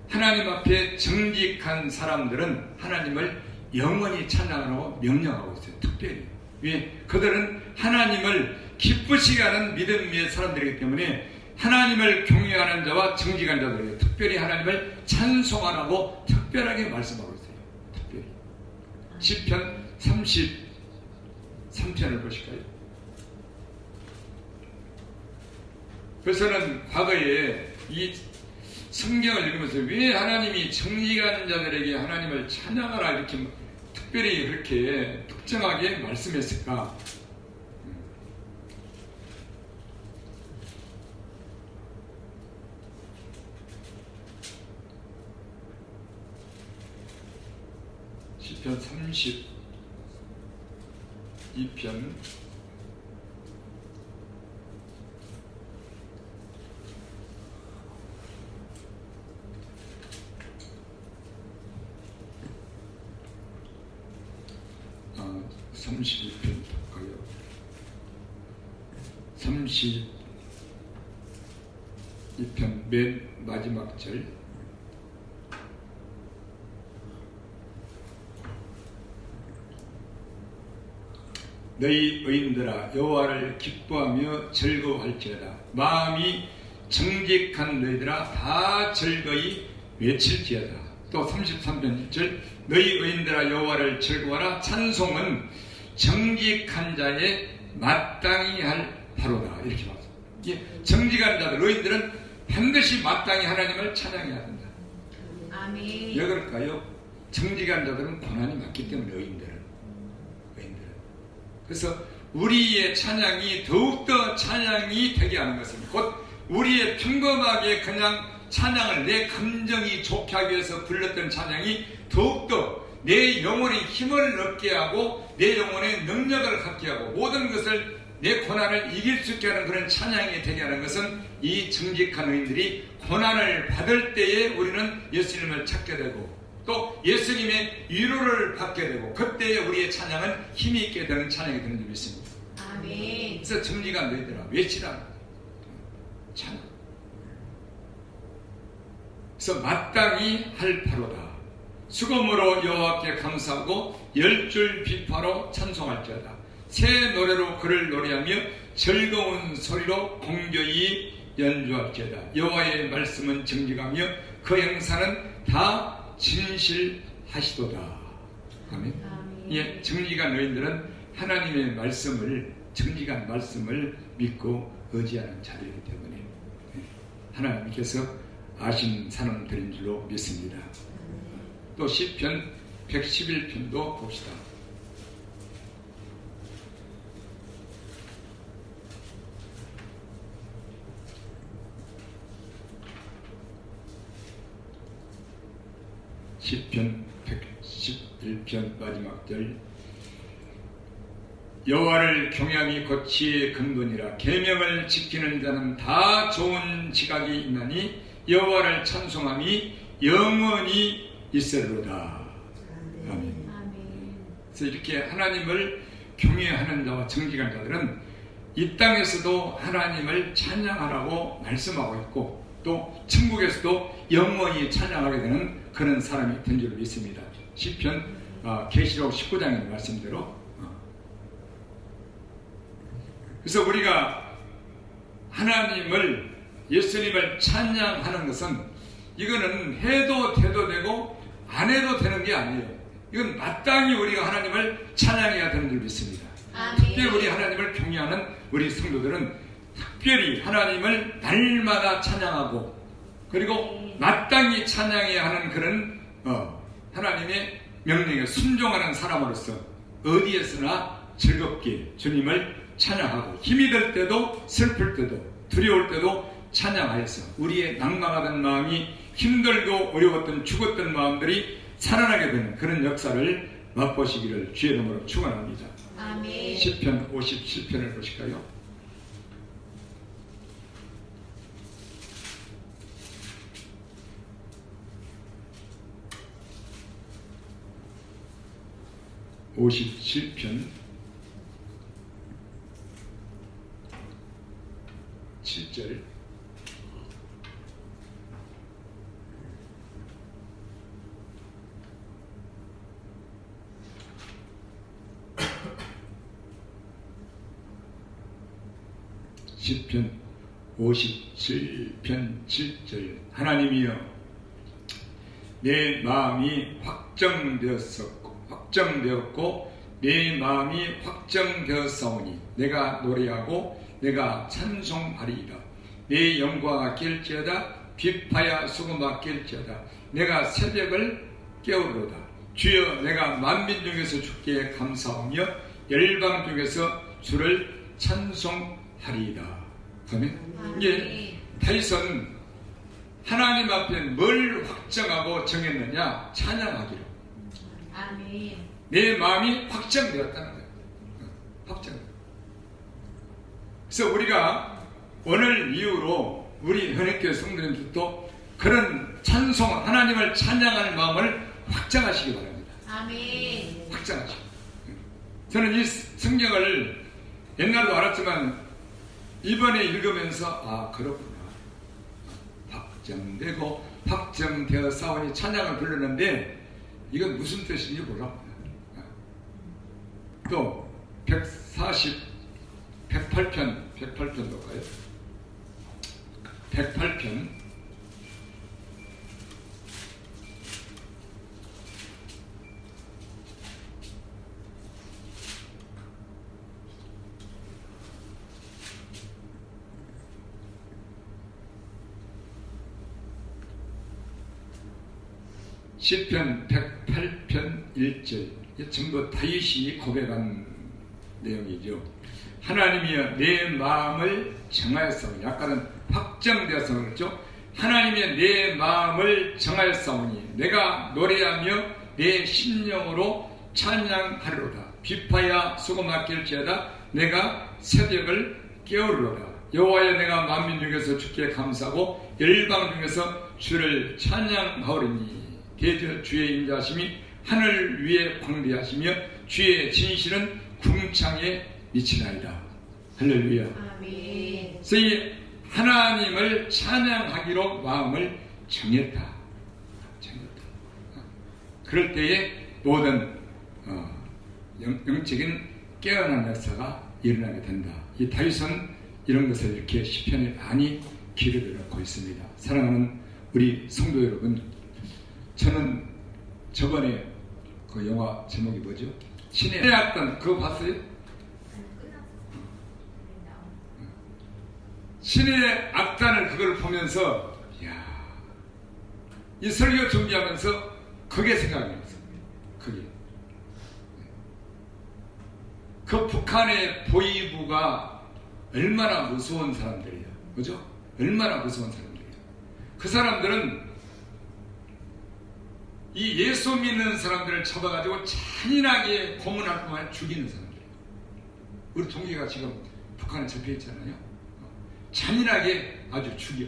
하나님 앞에 정직한 사람들은 하나님을 영원히 찬양하라고 명령하고 있어요. 특별히. 왜? 그들은 하나님을 기쁘시게 하는 믿음의 사람들이기 때문에 하나님을 경외하는 자와 정직한 자들에게 특별히 하나님을 찬송하라고 특별하게 말씀하고 있어요. 특별히. 시편 33편을 보실까요? 그래서는 과거에 이 성경을 읽으면서 왜 하나님이 정직한 자들에게 하나님을 찬양하라 이렇게 특별히 그렇게 특정하게 말씀했을까? 시편 32편 32편 볼까요? 32편 맨 마지막 절 너희 의인들아 여호와를 기뻐하며 즐거워할지어다 마음이 정직한 너희들아 다 즐거이 외칠지어다. 또 33편 1절 너희 의인들아 여호와를 즐거워하라 찬송은 정직한 자의 마땅히 할 바로다. 이렇게 말합니다. 정직한 자들 의인들은 반드시 마땅히 하나님을 찬양해야 된다. 아멘. 왜 그럴까요? 정직한 자들은 고난이 많기 때문에 의인들은 그래서 우리의 찬양이 더욱더 찬양이 되게 하는 것은 곧 우리의 평범하게 그냥 찬양을 내 감정이 좋게 하기 위해서 불렀던 찬양이 더욱더 내 영혼에 힘을 얻게 하고 내 영혼에 능력을 갖게 하고 모든 것을 내 고난을 이길 수 있게 하는 그런 찬양이 되게 하는 것은 이 정직한 의인들이 고난을 받을 때에 우리는 예수님을 찾게 되고 또 예수님의 위로를 받게 되고 그때에 우리의 찬양은 힘이 있게 되는 찬양이 되는 줄 믿습니다. 아멘. 그래서 정직한 너희들아 외치라 찬양. 그래서 마땅히 할 바로다. 수금으로 여호와께 감사하고 10줄 비파로 찬송할지어다. 새 노래로 그를 노래하며 즐거운 소리로 공교히 연주할지어다. 여호와의 말씀은 정직하며 그 행사는 다 진실하시도다. 아멘. 예, 정직한 너희들은 하나님의 말씀을 정직한 말씀을 믿고 의지하는 자들이기 때문에 하나님께서 아신 사람들인 줄로 믿습니다. 또 시편 111편도 봅시다. 시편 111편 마지막 절 여호와를 경외함이 곧 지혜의 근본이라 계명을 지키는 자는 다 좋은 지각이 있나니 여호와를 찬송함이 영원히 있으리로다. 아멘. 그래서 이렇게 하나님을 경외하는 자와 정직한 자들은 이 땅에서도 하나님을 찬양하라고 말씀하고 있고 또 천국에서도 영원히 찬양하게 되는 그런 사람이 된 줄 믿습니다. 시편 계시록 19장의 말씀대로 그래서 우리가 하나님을 예수님을 찬양하는 것은 이거는 해도 돼도 되고 안 해도 되는 게 아니에요. 이건 마땅히 우리가 하나님을 찬양해야 되는 줄 믿습니다. 특별히 우리 하나님을 경외하는 우리 성도들은 특별히 하나님을 날마다 찬양하고 그리고 마땅히 찬양해야 하는 그런 하나님의 명령에 순종하는 사람으로서 어디에서나 즐겁게 주님을 찬양하고 힘이 들 때도 슬플 때도 두려울 때도 찬양하여서 우리의 낙망하던 마음이 힘들고 어려웠던 죽었던 마음들이 살아나게 되는 그런 역사를 맛보시기를 주의 이름으로 축원합니다. 아멘. 시편 57편을 보실까요? (57편) 7절. 시편 57편 7절. 하나님이여, 내 마음이 확정되었고 내 마음이 확정되었사오니 내가 노래하고 내가 찬송하리이다. 내 영광아 깰지어다. 비파야 수고마 깰지어다. 내가 새벽을 깨우리로다. 주여, 내가 만민 중에서 주께 감사하며 열방 중에서 주를 찬송하리이다. 아멘. 이게 다윗은 하나님 앞에 뭘 확정하고 정했느냐? 찬양하기로. 아멘. 내 마음이 확정되었다는 거예요. 확정. 그래서 우리가 오늘 이후로 우리 현역교회 성도님들도 그런 찬송, 하나님을 찬양할 마음을 확정하시기 바랍니다. 아멘. 확정하시기. 저는 이 성경을 옛날로 알았지만 이번에 읽으면서 그렇구나. 확정되고 확정되어 싸우니 찬양을 부르는데 이건 무슨 뜻인지 몰라. 또 108편도 가요. 108편 10편 108편 1절. 전부 다윗이 고백한 내용이죠. 하나님이여, 내 마음을 정하였사오니. 아까는 확정되어서 그렇죠. 하나님이여, 내 마음을 정하였사오니 내가 노래하며 내 심령으로 찬양하리로다. 비파야 수고 맡길지어다. 내가 새벽을 깨우리로다. 여호와여, 내가 만민 중에서 주께 감사하고 열방 중에서 주를 찬양하오리니. 대저 주의 인자하심이 하늘 위에 광대하시며 주의 진실은 궁창에 미치나이다. 할렐루야. 아멘. 그래서 이 하나님을 찬양하기로 마음을 정했다. 그럴 때에 모든 영적인 깨어난 역사가 일어나게 된다. 이 다윗은 이런 것을 이렇게 시편에 많이 기록해 놓고 있습니다. 사랑하는 우리 성도 여러분, 저는 저번에 그 영화 제목이 뭐죠? 신의 악단, 그거 봤어요? 신의 악단을 그걸 보면서 이 설교 준비하면서 그게 생각이 났어요. 그게 그 북한의 보위부가 얼마나 무서운 사람들이야, 그죠? 얼마나 무서운 사람들이야. 그 사람들은 이 예수 믿는 사람들을 잡아가지고 잔인하게 고문할 뿐만 죽이는 사람들이에요. 우리 동기가 지금 북한에 잡혀있잖아요. 잔인하게 아주 죽여.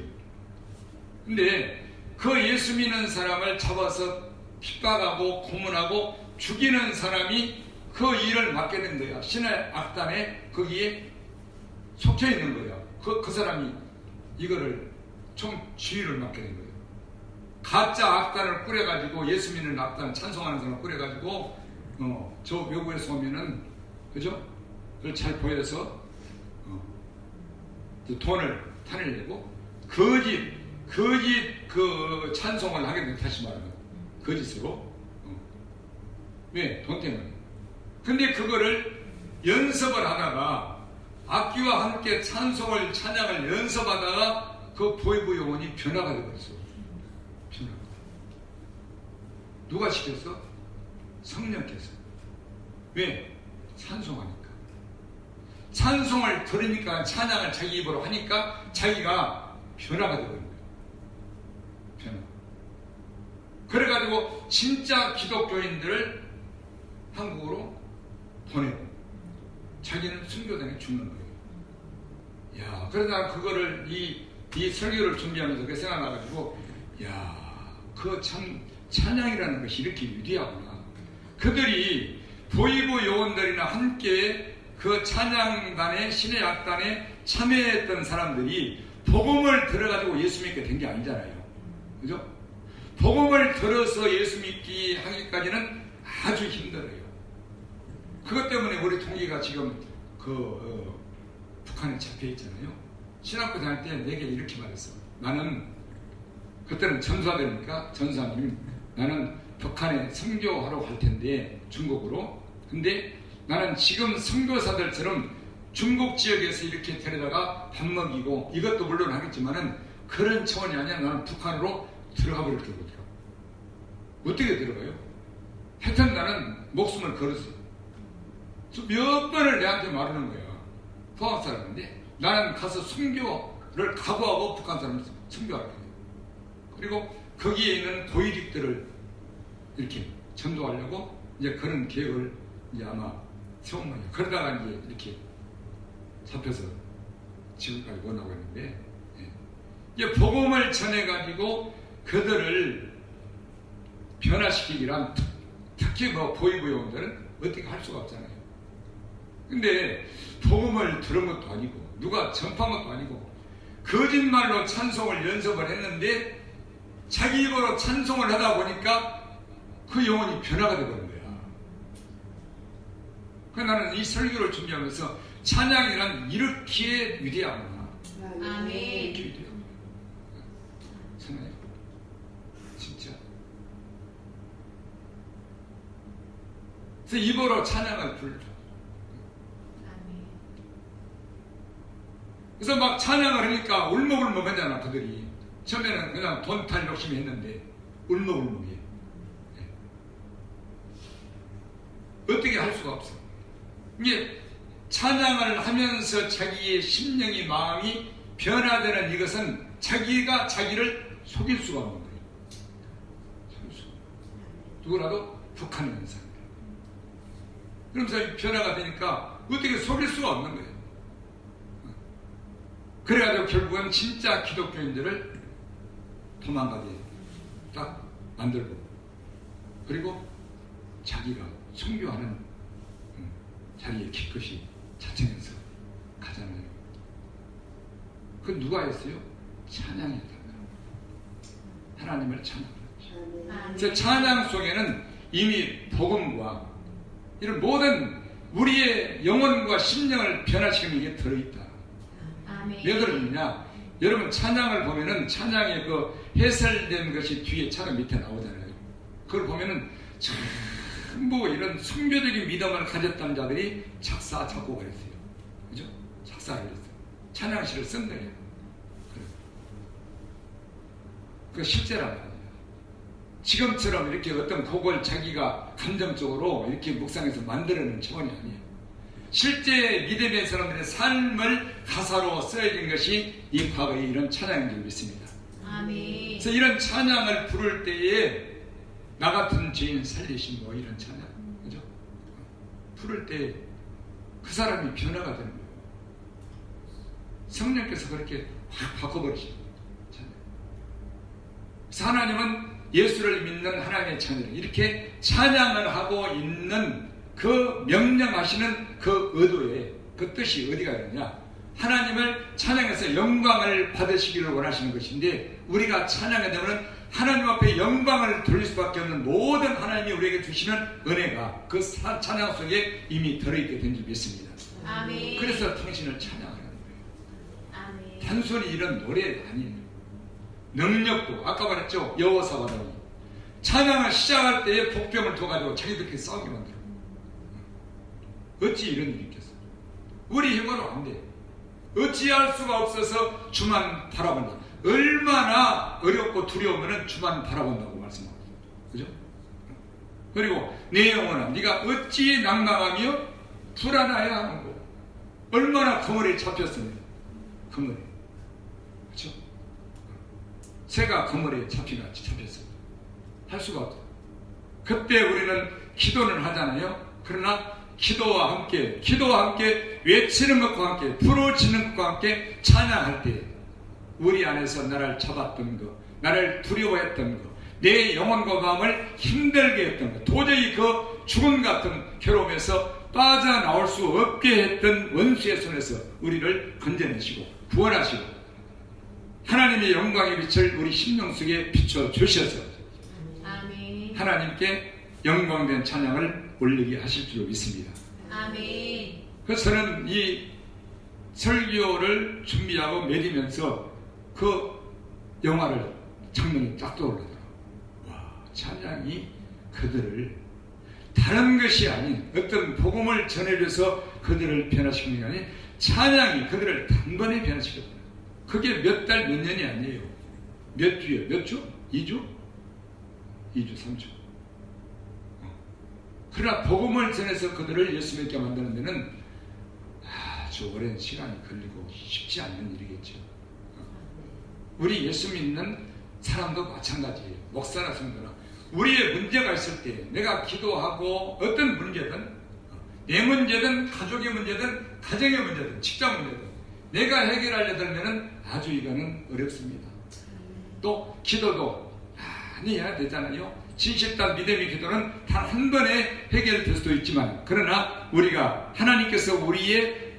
근데 그 예수 믿는 사람을 잡아서 핍박하고 고문하고 죽이는 사람이 그 일을 맡게 된 거야. 신의 악단에 거기에 속해 있는 거야. 그 사람이 이거를 총 지휘를 맡게 된 거예요. 가짜 악단을 꾸려가지고 예수 믿는 악단 찬송하는 사람을 꾸려가지고 저 외국에서 오면은, 그죠? 그걸 잘 보여서 돈을 타내려고 거짓 그 찬송을 하게 된, 다시 말하면 거짓으로. 왜? 돈 때문에. 근데 그거를 연습을 하다가 악기와 함께 찬양을 연습하다가 그 보이부 영혼이 변화가 되어버렸어. 변화가. 누가 시켰어? 성령께서. 왜? 찬송하니까. 찬송을 들으니까, 찬양을 자기 입으로 하니까 자기가 변화가 되어버린 거예요. 변화. 그래가지고 진짜 기독교인들을 한국으로 보내고 자기는 순교당에 죽는 거예요. 야, 그러다 그거를 이 설교를 준비하면서 그 생각나가지고, 야, 그 참 찬양이라는 것이 이렇게 위대하구나. 그들이 보이부 요원들이나 함께 그 찬양단에, 신의 악단에 참여했던 사람들이 복음을 들어가지고 예수 믿게 된 게 아니잖아요. 그죠? 복음을 들어서 예수 믿기 하기까지는 아주 힘들어요. 그것 때문에 우리 동기가 지금 북한에 잡혀 있잖아요. 신학교 다닐 때 내게 이렇게 말했어. 나는 그때는 전사되니까 전사님, 나는 북한에 선교하러 갈 텐데, 중국으로. 근데 나는 지금 선교사들처럼 중국 지역에서 이렇게 데려다가 밥 먹이고, 이것도 물론 하겠지만은 그런 차원이 아니라 나는 북한으로 들어가 버릴 거거든요. 어떻게 들어가요? 하여튼 나는 목숨을 걸었어. 몇 번을 내한테 말하는 거야. 포항 사람인데 나는 가서 선교를 각오하고 북한 사람을 선교할 거예요. 그리고 거기에 있는 고위직들을 이렇게 전도하려고 이제 그런 계획을 이제 아마 세운 거예요. 그러다가 이제 이렇게 잡혀서 지금까지 원하고 있는데, 이제 복음을 전해가지고 그들을 변화시키기란, 특히 뭐 보이부 요원들은 어떻게 할 수가 없잖아요. 근데 복음을 들은 것도 아니고 누가 전파한 것도 아니고 거짓말로 찬송을 연습을 했는데 자기 입으로 찬송을 하다 보니까 그 영혼이 변화가 되버린 거야. 그래서 나는 이 설교를 준비하면서 찬양이란 이렇게 위대하구나. 아멘. 이렇게 위대하구나. 생각해요. 진짜. 그래서 입으로 찬양을 불러. 그래서 막 찬양을 하니까 울먹울먹하잖아, 그들이. 처음에는 그냥 돈 탈 욕심이 했는데 울먹울먹해. 어떻게 할 수가 없어. 이게 찬양을 하면서 자기의 심령이, 마음이 변화되는 이것은 자기가 자기를 속일 수가 없는 거예요. 속일 수가. 누구라도 북한에 있는 사람. 그러면서 변화가 되니까 어떻게 속일 수가 없는 거예요. 그래가지고 결국은 진짜 기독교인들을 도망가게 딱 만들고, 그리고 자기가 선교하는 자리에 기껏이 자청해서 가잖아요. 그 누가 했어요? 찬양이 했다. 하나님을 찬양하는. 그래서 찬양 속에는 이미 복음과 이런 모든 우리의 영혼과 심령을 변화시키는 게 들어있다. 왜 그러느냐? 여러분 찬양을 보면은 찬양의 그 해설된 것이 뒤에 찬양 밑에 나오잖아요. 그걸 보면은 전부 이런 선교적인 믿음을 가졌던 자들이 작사 작곡을 했어요. 그죠? 작사를 했어요. 찬양시를 쓴 거예요. 그 실제란 말이에요. 지금처럼 이렇게 어떤 곡을 자기가 감정적으로 이렇게 묵상해서 만들어내는 차원이 아니에요. 실제 믿음의 사람들의 삶을 가사로 쓰여진 것이 이 과거의 이런 찬양인 줄 믿습니다. 아멘. 그래서 이런 찬양을 부를 때에 나 같은 죄인 살리신 뭐 이런 찬양, 그죠? 부를 때 그 사람이 변화가 되는 거예요. 성령께서 그렇게 확 바꿔버리시는 찬양. 그래서 하나님은 예수를 믿는 하나님의 자녀를 이렇게 찬양을 하고 있는 그 명령하시는 그 의도에 그 뜻이 어디가 있느냐? 하나님을 찬양해서 영광을 받으시기를 원하시는 것인데, 우리가 찬양에 되면 하나님 앞에 영광을 돌릴 수밖에 없는 모든 하나님이 우리에게 주시는 은혜가 그 찬양 속에 이미 들어있게 된 줄 믿습니다. 아멘. 그래서 당신을 찬양하는 거예요. 아멘. 단순히 이런 노래 아니에요. 능력도 아까 말했죠. 여호사바다니 찬양을 시작할 때에 복병을 둬가지고 자기들끼리 싸우게 만들어. 어찌 이런 일이 있겠어? 우리 힘으로 안 돼. 어찌할 수가 없어서 주만 바라본다. 얼마나 어렵고 두려우면 주만 바라본다고 말씀합니다. 그죠? 그리고 내 영혼아 네가 어찌 낙망하며 불안하여 하는고. 얼마나 그물에 잡혔습니다. 그물에. 그렇죠? 새가 그물에 잡혀같이 잡혔어요. 할 수가 없어요. 그때 우리는 기도는 하잖아요. 그러나 기도와 함께 외치는 것과 함께 부르짖는 것과 함께 찬양할 때 우리 안에서 나를 잡았던 것, 나를 두려워했던 것, 내 영혼과 마음을 힘들게 했던 것, 도저히 그 죽음 같은 괴로움에서 빠져나올 수 없게 했던 원수의 손에서 우리를 건져내시고 구원하시고 하나님의 영광의 빛을 우리 심령 속에 비춰주셔서 아멘. 하나님께 영광된 찬양을 올리게 하실 줄 믿습니다. 아멘. 그래서 저는 이 설교를 준비하고 med이면서 그 영화를 장면이 딱 떠오르더라고요. 와, 찬양이 그들을 다른 것이 아닌 어떤 복음을 전해줘서 그들을 변화시키는 게 아닌 찬양이 그들을 단번에 변화시켰어요. 그게 몇 달, 몇 년이 아니에요. 몇 주요? 몇 주? 2주? 2주, 3주. 그러나 복음을 전해서 그들을 예수 믿게 만드는 데는 아주 오랜 시간이 걸리고 쉽지 않는 일이겠죠. 우리 예수 믿는 사람도 마찬가지예요. 목사나 성도나 우리의 문제가 있을 때 내가 기도하고 어떤 문제든 내 문제든 가족의 문제든 가정의 문제든 직장 문제든 내가 해결하려 들면은 아주 이거는 어렵습니다. 또 기도도 많이 해야 되잖아요. 진실단 믿음의 기도는 단 한 번에 해결될 수도 있지만 그러나 우리가 하나님께서 우리의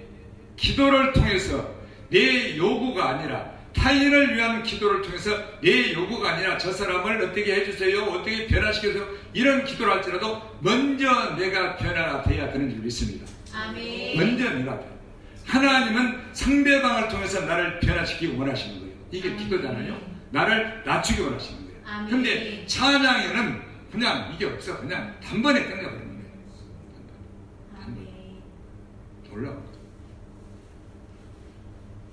기도를 통해서 내 요구가 아니라 타인을 위한 기도를 통해서 내 요구가 아니라 저 사람을 어떻게 해주세요, 어떻게 변화시켜서 이런 기도를 할지라도 먼저 내가 변화가 돼야 되는 줄 믿습니다. 아멘. 먼저 내가 하나님은 상대방을 통해서 나를 변화시키기 원하시는 거예요. 이게 기도잖아요. 나를 낮추기 원하시는 거예요. 근데 찬양에는 그냥 이게 없어. 그냥 단번에 끝내버리는 거예요. 아멘. 놀라워.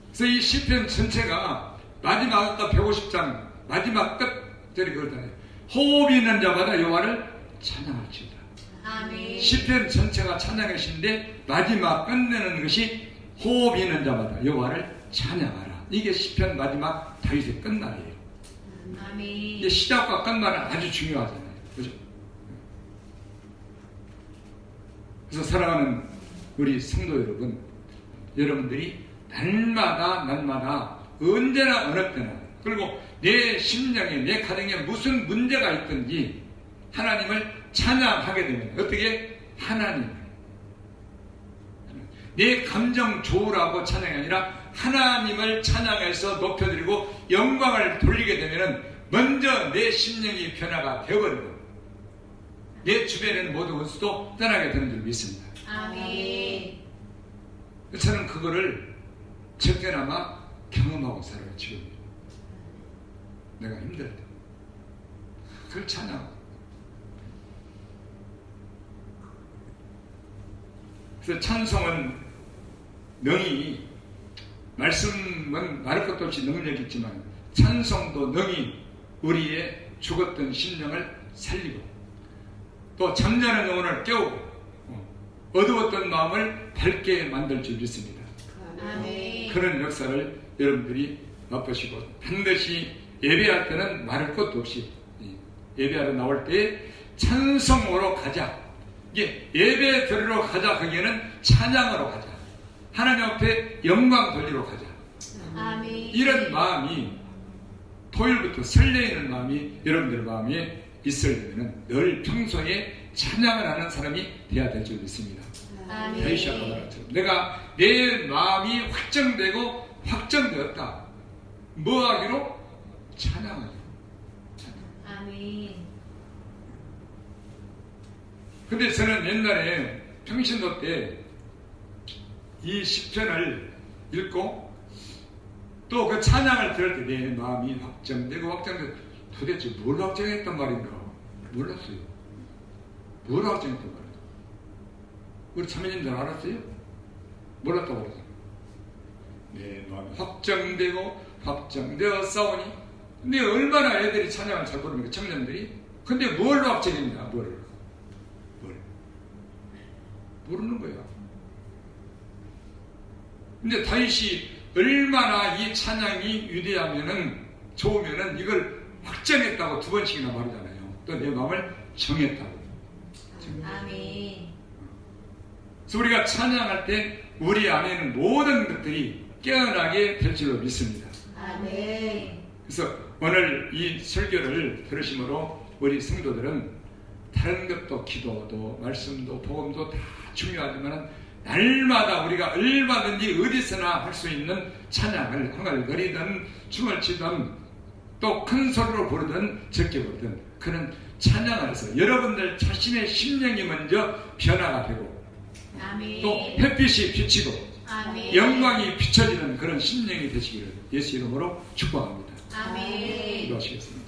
그래서 이 시편 전체가 마지막 아까 150장 마지막 끝절이 그러잖아요. 호흡이 있는 자마다 여호와를 찬양할지어다. 아멘. 시편 전체가 찬양의 시인데 마지막 끝내는 것이 호흡이 있는 자마다 여호와를 찬양하라. 이게 시편 마지막 다윗의 끝날이에요. 아멘. 이게 시작과 끝말은 아주 중요하잖아요. 그죠? 그래서 사랑하는 우리 성도 여러분, 여러분들이 날마다 언제나 어느 때나 그리고 내 심령에 내 가정에 무슨 문제가 있든지 하나님을 찬양하게 되면 어떻게? 하나님 내 감정 좋으라고 찬양이 아니라 하나님을 찬양해서 높여드리고 영광을 돌리게 되면 먼저 내 심령이 변화가 되어버리고 내 주변에는 모든 원수도 떠나게 되는 줄 믿습니다. 아멘. 저는 그거를 적게나마 경험하고 살아요. 지금 내가 힘들 때 그걸 찬양하고 그래서 찬송은 능히 말씀은 말할 것도 없이 능력이 있지만 찬송도 능히 우리의 죽었던 심령을 살리고 또 잠자는 영혼을 깨우고 어두웠던 마음을 밝게 만들 줄 믿습니다. 아멘. 그런 역사를 여러분들이 맛보시고 반드시 예배할 때는 말할 것도 없이 예배하러 나올 때 찬송으로 가자. 이게 예배 드리러 가자. 거기에는 찬양으로 가자. 하나님 앞에 영광 돌리러 가자. 아멘. 이런 마음이 토요일부터 설레이는 마음이 여러분들 마음에 있으려면 늘 평소에 찬양을 하는 사람이 돼야 될 줄 믿습니다. 아멘. 다윗이 아까 말한 것처럼 내가 내 마음이 확정되고 확정되었다. 뭐 하기로? 찬양하기로. 아멘. 근데 저는 옛날에 평신도 때 이 시편을 읽고 또 그 찬양을 들을 때 내 마음이 확정되고 확정되고 도대체 뭘 확정했단 말인가? 몰랐어요. 뭘 확정했단 말인가? 우리 참여님들 알았어요? 몰랐다고 그러잖아요. 내 마음이 확정되어 싸우니. 근데 얼마나 애들이 찬양을 잘 부릅니까? 청년들이. 근데 뭘로 확정했냐? 뭘 모르는 거야. 근데 다윗이 얼마나 이 찬양이 위대하면은 좋으면은 이걸 확정했다고 2번씩이나 말하잖아요. 또 내 마음을 정했다고. 아멘. 그래서 우리가 찬양할 때 우리 안에는 모든 것들이 깨어나게 될 줄로 믿습니다. 아멘. 그래서 오늘 이 설교를 들으심으로 우리 성도들은 다른 것도 기도도 말씀도 복음도 다 중요하지만 날마다 우리가 얼마든지 어디서나 할 수 있는 찬양을 흥얼거리든 춤을 추든 또 큰 소리로 부르든 적게 부르든 그는 찬양을 해서 여러분들 자신의 심령이 먼저 변화가 되고 아멘. 또 햇빛이 비치고 아멘. 영광이 비춰지는 그런 심령이 되시기를 예수 이름으로 축복합니다. 아멘. 기도하시겠습니다.